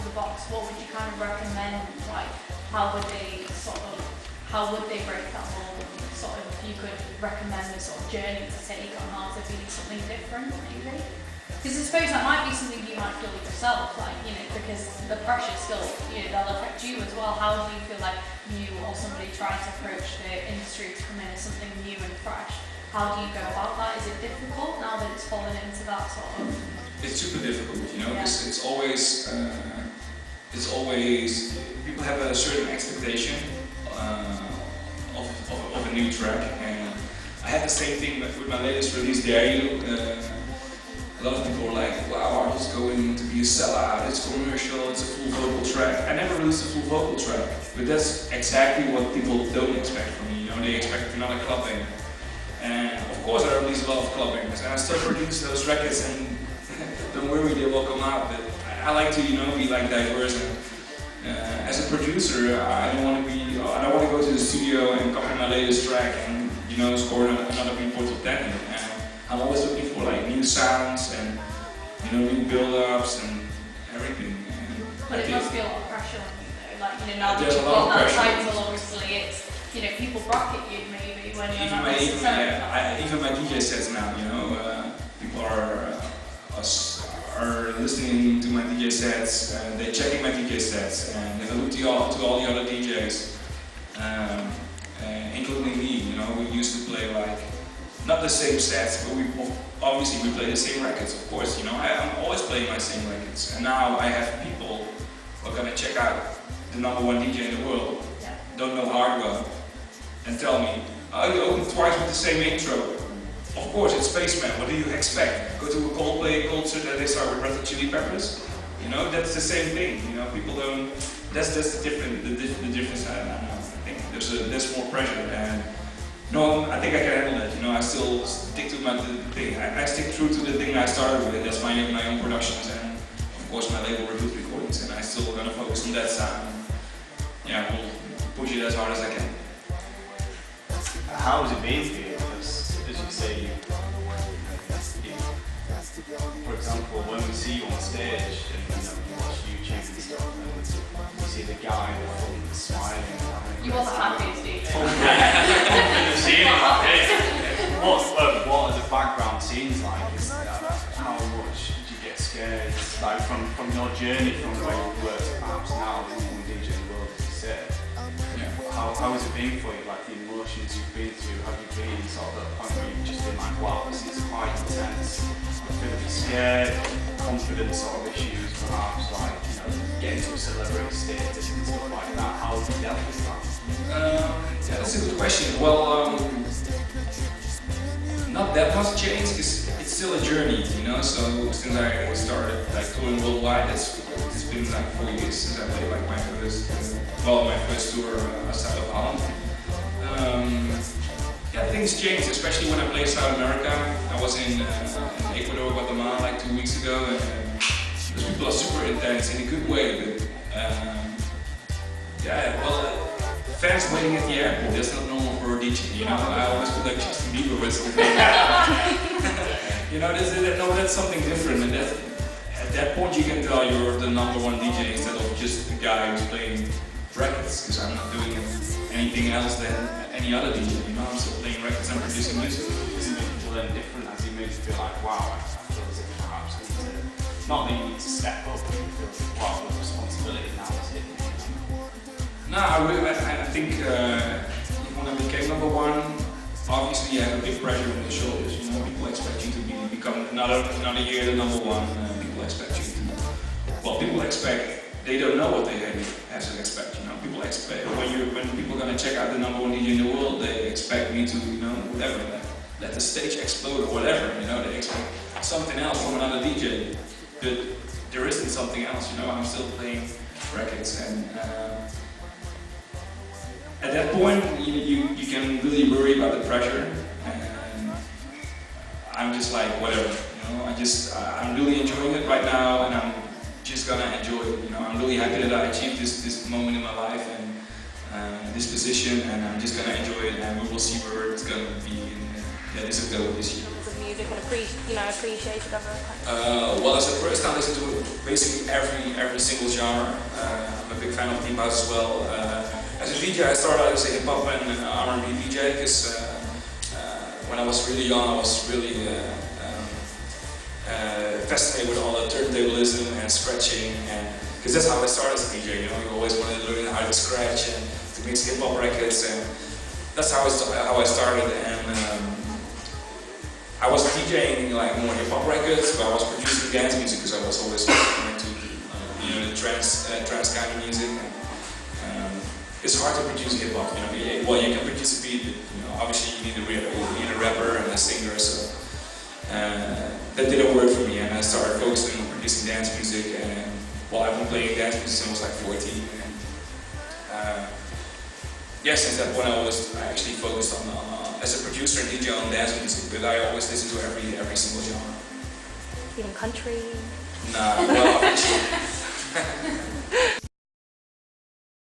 the box, what would you kind of recommend? Like, how would they break that mold? Sort of, if you could recommend a sort of journey to take on how to be something different, maybe? Because I suppose that might be something you might feel yourself, like, you know, because the pressure still, you know, that'll affect you as well. How do you feel like you or somebody trying to approach the industry to come in as something new and fresh? How do you go about that? Is it difficult now that it's fallen into that sort of? It's super difficult, you know, because it's always people have a certain expectation of a new track, and I had the same thing with my latest release, Dare You. A lot of people were like, wow, Art's going to be a sellout, it's commercial, it's a full vocal track. I never released a full vocal track, but that's exactly what people don't expect from me, you know, they expect another club banger. And of course I release a lot of club bangers, and I still produce those records, and don't worry, they will come out, but I like to, you know, be like diverse. And as a producer, I don't want to go to the studio and copy my latest track and, you know, score another Beatport Top 10. And I'm always looking for like new sounds and, you know, new build-ups and everything. But it must be a lot of pressure on you though, like, you know, now that you've got that title, obviously it's, you know, people bracket you maybe when you're not necessarily. Even my DJ sets now, you know, people are listening to my DJ sets, and they're checking my DJ sets, and they look to all the other DJs, including me. You know, we used to play like not the same sets, but we play the same records. Of course, you know, I'm always playing my same records, and now I have people who are gonna check out the #1 DJ in the world, don't know Hardwell, and tell me, oh, you opened twice with the same intro. Of course, it's Spaceman. What do you expect? Go to a Coldplay concert and they start with Red Hot Chili Peppers? You know, that's the same thing. You know, people don't. That's the difference. I think there's more pressure, and no, I think I can handle it. You know, I still stick to the thing. I stick true to the thing I started with. That's my own productions, and of course my label Rebuild Recordings, and I still gonna focus on that sound. Yeah, we'll push it as hard as I can. How has it been for you? As you say, for example, when we see you on stage and you watch YouTube and stuff, and you see the guy in the front smiling. You wasn't happy, Steve. What are the background scenes like? How much did you get scared? Like from your journey, from the way you worked perhaps now, the #1 DJ in the world, as you said. How has it been for you? Like the emotions you've been through, have you been sort of at a point where you've just been like, wow, this is quite intense, I'm feeling scared, confidence sort of issues perhaps, like, you know, getting to a celebrity status and stuff like that. How have you dealt with that? Yeah, that's a good question. Well, not that much change, because it's still a journey, you know, so since I started like touring worldwide, it's been like 4 years since I played like my first tour outside of Holland. Yeah, things change, especially when I play South America. I was in Ecuador, Guatemala like 2 weeks ago, and those people are super intense in a good way, but yeah, well, fans waiting at the airport, that's not normal for a DJ, you know. I always feel like Justin Bieber with something. You know, that's something different, and at that point you can tell you're the #1 DJ instead of just the guy who's playing records, because I'm not doing anything else than any other DJ, you know. I'm still playing records and producing music. Does it make you feel any different as you move to feel like, wow, I feel as if perhaps I need to, not that you need to step up, but you feel like, wow, the responsibility now is hitting me. No, I think when I became #1, obviously you have a big pressure on your shoulders. You know, people expect you to become another year the #1. People expect you to. Well, people expect. They don't know what they have to expect. You know, people expect when people are gonna check out the #1 DJ in the world, they expect me to, you know, whatever, let the stage explode or whatever. You know, they expect something else from another DJ, but there isn't something else. You know, I'm still playing records, and at that point, you can really worry about the pressure, and I'm just like, whatever, you know, I'm really enjoying it right now, and I'm just gonna enjoy it, you know. I'm really happy that I achieved this moment in my life, and this position, and I'm just gonna enjoy it, and we will see where it's gonna be in this October this year. music and appreciated other kinds? Well, as a first, I listen to basically every single genre. I'm a big fan of deep house as well. As a DJ, I started out as a hip hop and R&B DJ because when I was really young, I was really fascinated with all the turntablism and scratching, and because that's how I started as a DJ. You know, you always wanted to learn how to scratch and to mix hip hop records, and that's how I started. And I was DJing like more hip hop records, but I was producing dance music because I was always into the trance kind of music. And, it's hard to produce hip hop. You know, well, you can produce a beat, but obviously you need a rapper and a singer. So that didn't work for me, and I started focusing on producing dance music. And I've been playing dance music since I was like 14. And, since that point I actually focused on as a producer and DJ on dance music, but I always listen to every single genre. Even country? Nah, well,